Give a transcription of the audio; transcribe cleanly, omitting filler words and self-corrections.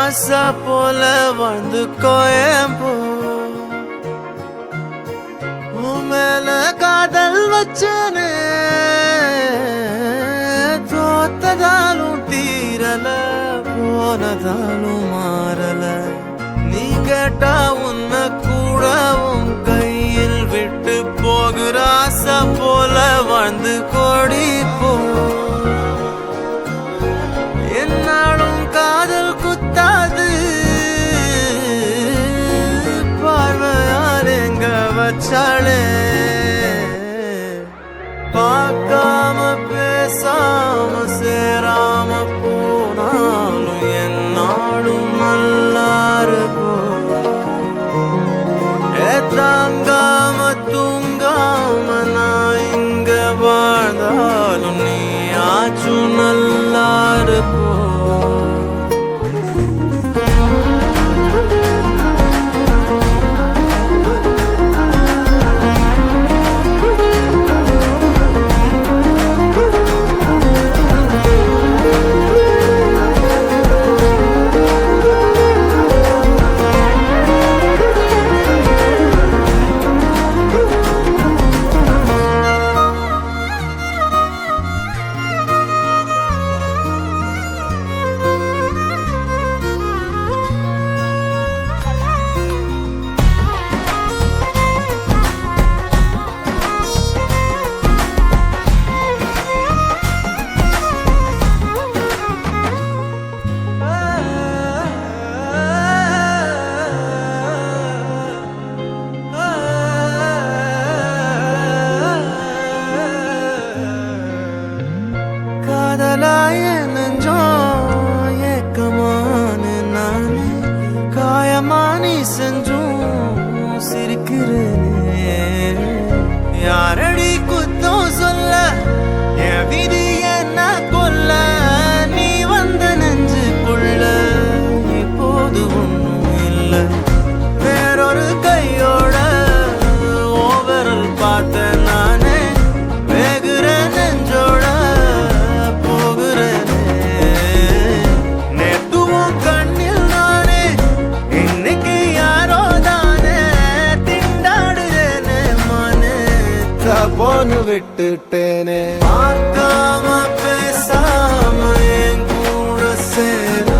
ராசா போல வந்து கோயம்போ மேல காதல் வச்சனே தோத்ததாலும் தீரல போனதாலும் மாறல நீ கேட்டா உன்ன கூடவும் கையில் விட்டு போகிற ஆசை போல வாழ்ந்து கோடி போ என்னாலும் காதல் குத்தாது பார்வையால் எங்க வச்சாளே பார்க்காம பேசாம சேராம போனாலும் என்னாலும் நல்லா இருக்கும் தாங்காம தூங்காம நான் இங்க வாழ்ந்தாலும் நீ ஆச்சும் நல்லா இருப்போ காதலாய நெஞ்சோ ஏக்கமான நானே காயமானி செஞ்சும் சிரிக்கிறேனே யாரடி குத்தம் சொல்ல என் விதி என்ன கொல்ல நீ வந்த நெஞ்சுக்குள்ள இப்போது ஒன்றும் இல்லை வேறொரு கையோட ஓவரல் பார்த்த நானே வேகுற நெஞ்சோட போன்னு விட்டுட்டேனே பார்க்காம பேசாம என் கூட சேர